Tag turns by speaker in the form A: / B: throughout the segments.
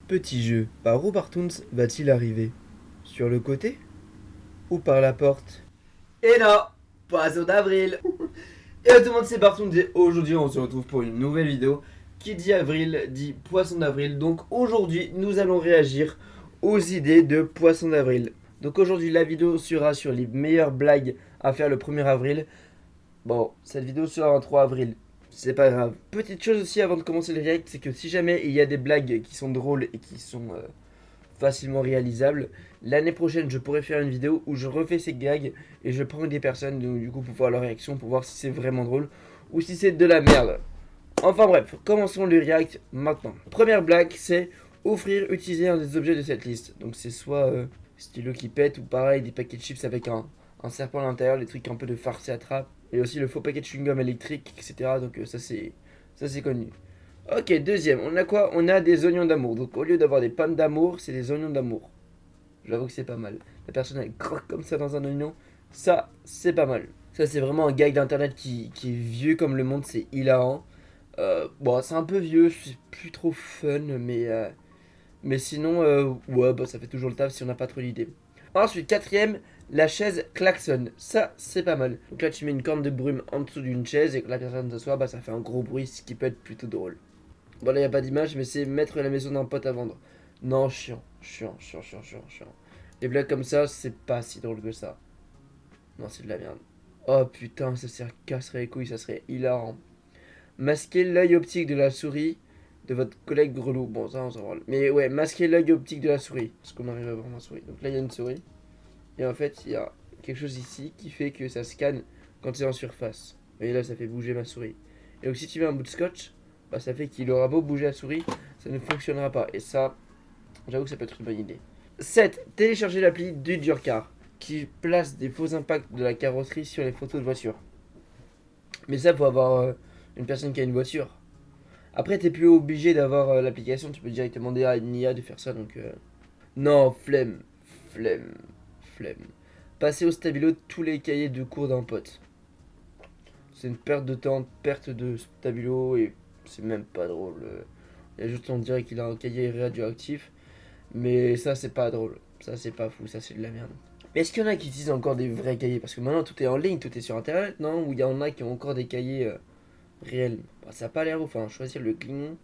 A: Petit jeu, par où Bartoons va-t-il arriver? Sur le côté? Ou par la porte? Et là, poisson d'avril. Et tout le monde, c'est Bartoons et aujourd'hui on se retrouve pour une nouvelle vidéo. Qui dit avril dit poisson d'avril. Donc aujourd'hui, nous allons réagir aux idées de poisson d'avril. Donc aujourd'hui, la vidéo sera sur les meilleures blagues à faire le 1er avril. Bon, cette vidéo sera un 3 avril. C'est pas grave. Petite chose aussi avant de commencer le react, c'est que si jamais il y a des blagues qui sont drôles et qui sont facilement réalisables, l'année prochaine je pourrais faire une vidéo où je refais ces gags et je prends des personnes du coup pour voir leur réaction, pour voir si c'est vraiment drôle ou si c'est de la merde. Enfin bref, commençons le react maintenant. Première blague, c'est offrir, utiliser un des objets de cette liste. Donc c'est soit stylo qui pète ou pareil des paquets de chips avec un serpent à l'intérieur, les trucs un peu de farce et attrape. Et aussi le faux paquet de chewing-gum électrique, etc. Donc ça c'est connu. Ok, deuxième, on a quoi? On a des oignons d'amour. Donc au lieu d'avoir des pommes d'amour, c'est des oignons d'amour. J'avoue que c'est pas mal. La personne elle croque comme ça dans un oignon. Ça, c'est pas mal. Ça, c'est vraiment un gag d'internet qui est vieux comme le monde, c'est hilarant. Bon, c'est un peu vieux, c'est plus trop fun, mais sinon, ouais, bah, ça fait toujours le taf si on n'a pas trop d'idées. Ensuite, quatrième, la chaise klaxonne. Ça, c'est pas mal. Donc là, tu mets une corne de brume en dessous d'une chaise et que la personne s'assoit, bah ça fait un gros bruit, ce qui peut être plutôt drôle. Bon, là, y a pas d'image, mais c'est mettre la maison d'un pote à vendre. Non, chiant, chiant, chiant, chiant, chiant, chiant. Les blagues comme ça, c'est pas si drôle que ça. Non, c'est de la merde. Oh putain, ça casserait les couilles, ça serait hilarant. Masquer l'œil optique de la souris de votre collègue grelot. Bon, ça, on s'en branle. Mais ouais, masquer l'œil optique de la souris. Parce qu'on arrive à voir ma souris. Donc là, il y a une souris. Et en fait, il y a quelque chose ici qui fait que ça scanne quand c'est en surface. Et là, ça fait bouger ma souris. Et donc, si tu mets un bout de scotch, bah, ça fait qu'il aura beau bouger la souris, ça ne fonctionnera pas. Et ça, j'avoue que ça peut être une bonne idée. 7. Télécharger l'appli du Durcar qui place des faux impacts de la carrosserie sur les photos de voiture. Mais ça, faut avoir une personne qui a une voiture. Après, t'es plus obligé d'avoir l'application, tu peux directement demander à une IA de faire ça, donc... Non, flemme, flemme, flemme. Passer au stabilo tous les cahiers de cours d'un pote. C'est une perte de temps, perte de stabilo, et c'est même pas drôle. Il y a juste on dirait qu'il a un cahier radioactif, mais ça c'est pas drôle. Ça c'est pas fou, ça c'est de la merde. Mais est-ce qu'il y en a qui utilisent encore des vrais cahiers? Parce que maintenant tout est en ligne, tout est sur internet, non? Ou il y en a qui ont encore des cahiers réels? Bah, ça a pas l'air ouf, hein. Choisir le Klingon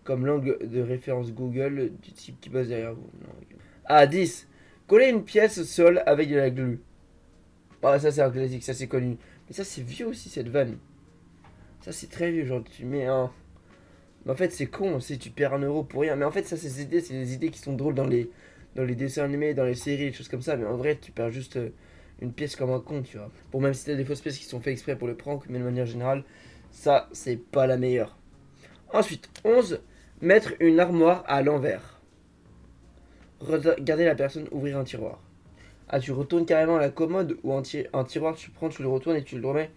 A: comme langue de référence Google du type qui passe derrière vous. Non, ok. Ah, 10. Coller une pièce au sol avec de la glue. Ah, ça c'est un classique, ça c'est connu. Mais ça c'est vieux aussi cette vanne. Ça c'est très vieux, genre tu mets un... Mais en fait c'est con aussi, tu perds 1 euro pour rien. Mais en fait ça c'est des idées qui sont drôles dans les dessins animés, dans les séries, des choses comme ça. Mais en vrai tu perds juste une pièce comme un con, tu vois. Bon, même si t'as des fausses pièces qui sont faites exprès pour le prank, mais de manière générale, ça c'est pas la meilleure. Ensuite, 11. Mettre une armoire à l'envers. Regarder la personne ouvrir un tiroir. Ah, tu retournes carrément la commode ou un tiroir, tu prends, tu le retournes et tu le remets.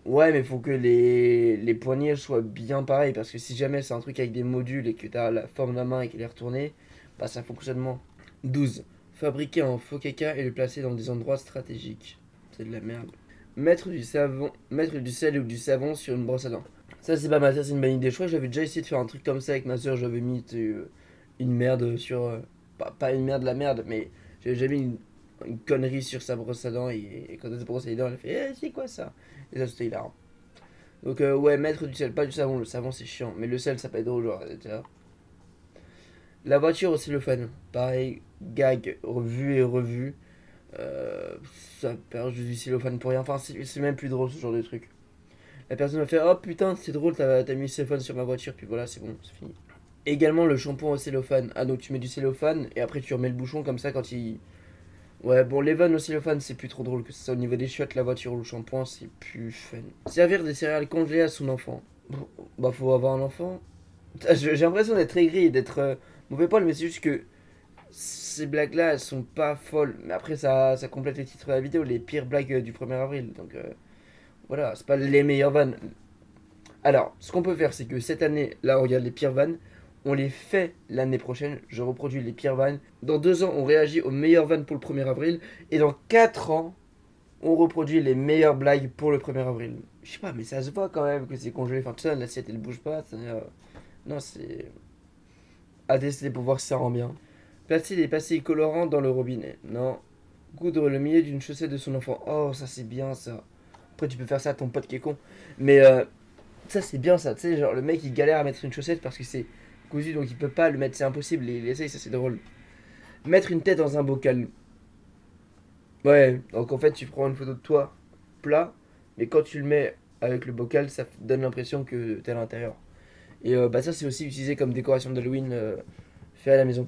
A: Ouais, mais faut que les poignées soient bien pareilles. Parce que si jamais c'est un truc avec des modules et que t'as la forme de la main et qu'elle est retournée, bah ça fonctionne moins. 12. Fabriquer un faux caca et le placer dans des endroits stratégiques. C'est de la merde. Mettre du sel ou du savon sur une brosse à dents. Ça c'est pas mal, ça c'est une bonne idée. Je crois que j'avais déjà essayé de faire un truc comme ça avec ma soeur. J'avais mis une merde sur... pas une merde, la merde, mais j'avais mis une connerie sur sa brosse à dents et quand elle s'est brossé les dents, elle a fait c'est quoi ça? Et ça c'était hilarant. Donc ouais, mettre du sel, pas du savon. Le savon c'est chiant, mais le sel ça peut être drôle, genre, tu vois. La voiture au cellophane. Pareil, gag, revu et revu. Euh, Ça perd juste du cellophane pour rien. Enfin, c'est même plus drôle ce genre de truc. La personne va faire oh putain, c'est drôle, t'as mis le cellophane sur ma voiture, puis voilà, c'est bon, c'est fini. Également le shampoing au cellophane. Ah, donc tu mets du cellophane et après tu remets le bouchon comme ça quand il. Ouais, bon, les vannes au cellophane, c'est plus trop drôle que ça. Au niveau des chiottes, la voiture ou le shampoing, c'est plus fun. Servir des céréales congelées à son enfant. Bon, bah, faut avoir un enfant. J'ai l'impression d'être aigri et d'être mauvais poil, mais c'est juste que ces blagues-là, elles sont pas folles. Mais après, ça complète les titres de la vidéo, les pires blagues du 1er avril. Donc voilà, c'est pas les meilleures vannes. Alors, ce qu'on peut faire, c'est que cette année, là, on regarde les pires vannes. On les fait l'année prochaine. Je reproduis les pires vannes. Dans 2 ans, on réagit aux meilleures vannes pour le 1er avril. Et dans 4 ans, on reproduit les meilleures blagues pour le 1er avril. Je sais pas, mais ça se voit quand même que c'est congelé. Enfin, tout ça, l'assiette, elle bouge pas. Non, c'est. À tester pour voir si ça rend bien. Placer des pastilles colorantes dans le robinet. Non. Coudre le milieu d'une chaussette de son enfant. Oh, ça c'est bien ça. Après, tu peux faire ça à ton pote qui est con. Mais ça c'est bien ça. Tu sais, genre le mec il galère à mettre une chaussette parce que c'est cousu donc il peut pas le mettre. C'est impossible. Il essaye, ça c'est drôle. Mettre une tête dans un bocal. Ouais, donc en fait, tu prends une photo de toi plat, mais quand tu le mets avec le bocal, ça donne l'impression que t'es à l'intérieur. Et bah ça, c'est aussi utilisé comme décoration d'Halloween fait à la maison.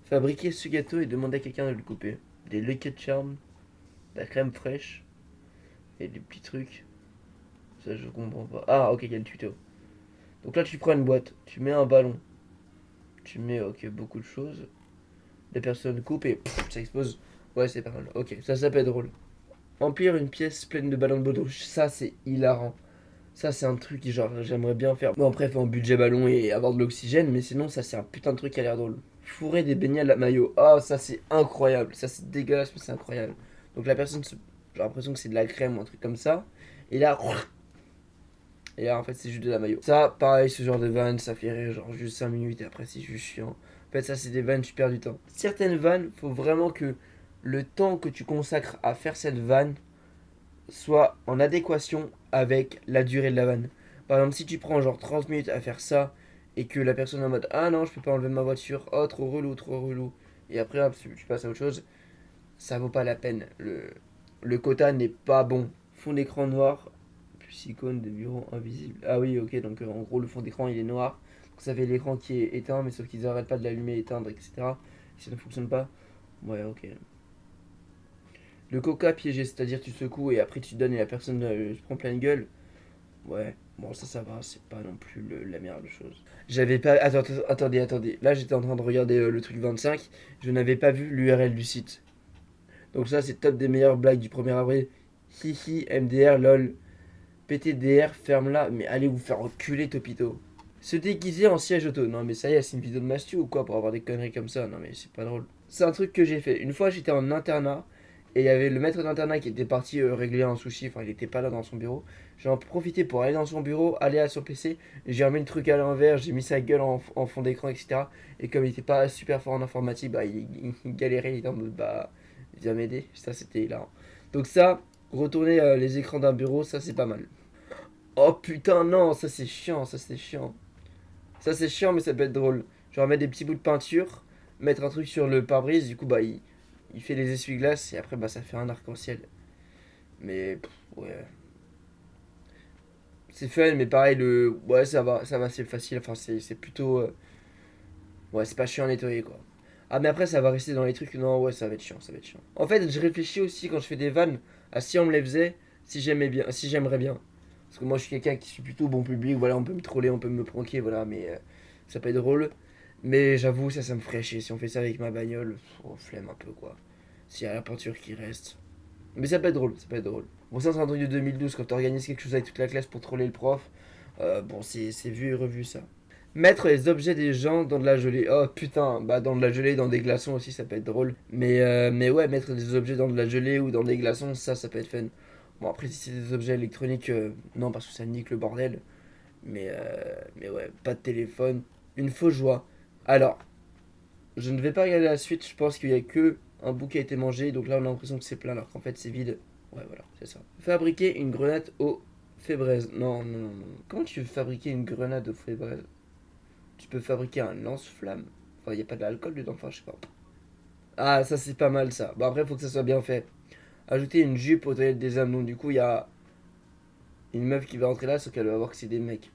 A: Fabriquer ce gâteau et demander à quelqu'un de le couper. Des Lucky Charms, de la crème fraîche et des petits trucs. Ça, je comprends pas. Ah, ok, il y a le tuto. Donc là, tu prends une boîte, tu mets un ballon, tu mets ok beaucoup de choses. Les personnes coupent et pff, ça explose. Ouais, c'est pas mal. Ok, ça peut être drôle. Remplir une pièce pleine de ballons de baudruche, ça c'est hilarant. Ça c'est un truc que genre j'aimerais bien faire. Bon après faut un budget ballon et avoir de l'oxygène, mais sinon ça c'est un putain de truc qui a l'air drôle. Fourrer des beignets à la mayo, oh ça c'est incroyable, ça c'est dégueulasse mais c'est incroyable. Donc la personne, j'ai l'impression que c'est de la crème ou un truc comme ça, et là en fait c'est juste de la mayo. Ça pareil ce genre de vanne ça fait rire genre juste 5 minutes et après c'est juste chiant. En fait ça c'est des vannes tu perds du temps. Certaines vannes faut vraiment que le temps que tu consacres à faire cette vanne soit en adéquation avec la durée de la vanne. Par exemple, si tu prends genre 30 minutes à faire ça et que la personne est en mode ah non, je peux pas enlever ma voiture, oh trop relou, trop relou, et après hop, tu passes à autre chose, ça vaut pas la peine. Le quota n'est pas bon. Fond d'écran noir, plus icône de bureau invisible. Ah oui, ok, donc en gros, le fond d'écran il est noir. Donc ça fait l'écran qui est éteint, mais sauf qu'ils arrêtent pas de l'allumer, éteindre, etc. Et ça ne fonctionne pas. Ouais, ok. Le coca piégé, c'est-à-dire tu secoues et après tu donnes et la personne se prend plein de gueule. Ouais, bon ça va, c'est pas non plus la meilleure des choses. J'avais pas... Attendez. Là j'étais en train de regarder le truc 25, je n'avais pas vu l'URL du site. Donc ça c'est top des meilleures blagues du 1er avril. Hihi, MDR, lol. PTDR, ferme-la, mais allez vous faire enculer Topito. Se déguiser en siège auto. Non mais ça y est, c'est une vidéo de Mastu ou quoi pour avoir des conneries comme ça. Non mais c'est pas drôle. C'est un truc que j'ai fait. Une fois j'étais en internat. Et il y avait le maître d'internat qui était parti régler un sushi, enfin il était pas là dans son bureau. J'ai en profité pour aller dans son bureau, aller à son PC, j'ai remis le truc à l'envers, j'ai mis sa gueule en fond d'écran, etc. Et comme il était pas super fort en informatique, bah il galérait, il était en mode bah viens m'aider, ça c'était hilarant. Donc ça, retourner les écrans d'un bureau, ça c'est pas mal. Oh putain non, ça c'est chiant, ça c'est chiant. Ça c'est chiant mais ça peut être drôle. Genre mettre des petits bouts de peinture, mettre un truc sur le pare-brise, du coup bah il fait les essuie-glaces et après bah ça fait un arc-en-ciel. Mais ouais. C'est fun mais pareil le. Ouais ça va c'est facile. Enfin c'est plutôt. Ouais c'est pas chiant à nettoyer quoi. Ah mais après ça va rester dans les trucs. Non ouais ça va être chiant, ça va être chiant. En fait je réfléchis aussi quand je fais des vannes à si on me les faisait, si j'aimais bien, si j'aimerais bien. Parce que moi je suis quelqu'un qui suis plutôt bon public, voilà on peut me troller, on peut me pranker, voilà mais ça peut être drôle. Mais j'avoue ça me ferait chier si on fait ça avec ma bagnole, flemme un peu quoi. S'il y a la peinture qui reste. Mais ça peut être drôle, ça peut être drôle. Bon, ça, c'est un truc de 2012 quand tu organises quelque chose avec toute la classe pour troller le prof. Bon, c'est vu et revu ça. Mettre les objets des gens dans de la gelée. Oh putain, bah dans de la gelée, dans des glaçons aussi, ça peut être drôle. Mais ouais, mettre des objets dans de la gelée ou dans des glaçons, ça peut être fun. Bon, après, si c'est des objets électroniques, non, parce que ça nique le bordel. Mais ouais, pas de téléphone. Une fausse joie. Alors, je ne vais pas regarder la suite, je pense qu'il y a que un bout qui a été mangé, donc là on a l'impression que c'est plein alors qu'en fait c'est vide. Ouais voilà, c'est ça. Fabriquer une grenade au fébraise. Non. Comment tu veux fabriquer une grenade au fébraise? Tu peux fabriquer un lance-flamme. Enfin, il n'y a pas de l'alcool dedans, enfin je sais pas. Ah, ça c'est pas mal ça. Bon après, il faut que ça soit bien fait. Ajouter une jupe aux toilettes des hommes, donc du coup il y a une meuf qui va rentrer là, sauf qu'elle va voir que c'est des mecs.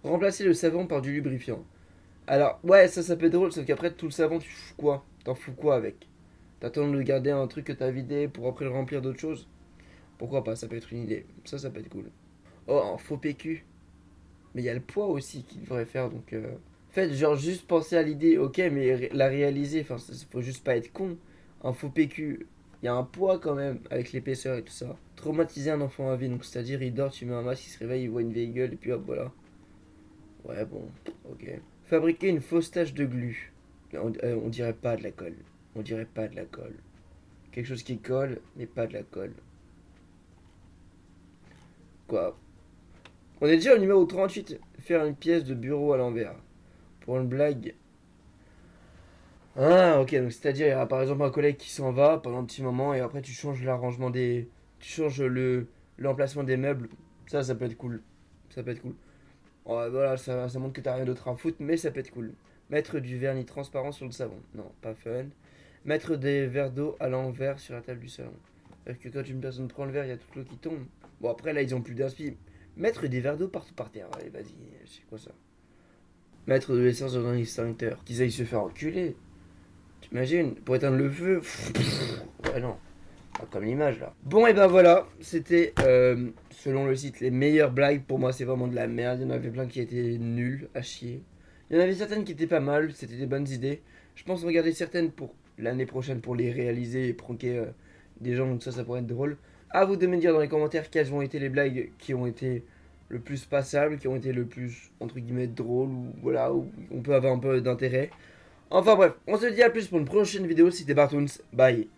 A: Remplacer le savon par du lubrifiant. Alors, ouais, ça peut être drôle, sauf qu'après tout le savon, tu fous quoi? T'en fous quoi avec? T'attends de garder un truc que t'as vidé pour après le remplir d'autres choses? Pourquoi pas, ça peut être une idée. Ça peut être cool. Oh, un faux PQ. Mais il y a le poids aussi qu'il devrait faire, donc... En fait, genre, juste penser à l'idée, ok, mais la réaliser, enfin, faut juste pas être con. Un faux PQ, il y a un poids quand même, avec l'épaisseur et tout ça. Traumatiser un enfant à vie, donc c'est-à-dire, il dort, tu mets un masque, il se réveille, il voit une vieille gueule, et puis hop, voilà. Ouais, bon, ok. Fabriquer une fausse tache de glu. On dirait pas de la colle. On dirait pas de la colle. Quelque chose qui colle, mais pas de la colle. Quoi? On est déjà au numéro 38. Faire une pièce de bureau à l'envers. Pour une blague, Ah, ok, donc c'est-à-dire, il y a par exemple un collègue qui s'en va pendant un petit moment et après tu changes l'arrangement des. Tu changes l'emplacement des meubles. Ça peut être cool. Ça peut être cool. Ouais, voilà, ça montre que t'as rien d'autre à foutre, mais ça peut être cool. Mettre du vernis transparent sur le savon. Non, pas fun. Mettre des verres d'eau à l'envers sur la table du salon. Parce que quand une personne prend le verre, il y a toute l'eau qui tombe. Bon, après là, ils ont plus d'inspi. Mettre des verres d'eau partout par terre. Allez, vas-y, c'est quoi ça? Mettre de l'essence dans un extincteur. Qu'ils aillent se faire enculer. T'imagines? Pour éteindre le feu. Ouais, non. Pas comme l'image là. Bon, et ben voilà. C'était, selon le site, les meilleures blagues. Pour moi, c'est vraiment de la merde. Il y en avait plein qui étaient nuls, à chier. Il y en avait certaines qui étaient pas mal. C'était des bonnes idées. Je pense regarder certaines pour l'année prochaine pour les réaliser et pranker des gens. Donc ça pourrait être drôle. À vous de me dire dans les commentaires quelles ont été les blagues qui ont été le plus passables, qui ont été le plus, entre guillemets, drôles. Ou voilà, où on peut avoir un peu d'intérêt. Enfin bref, on se dit à plus pour une prochaine vidéo. C'était Bartoons. Bye.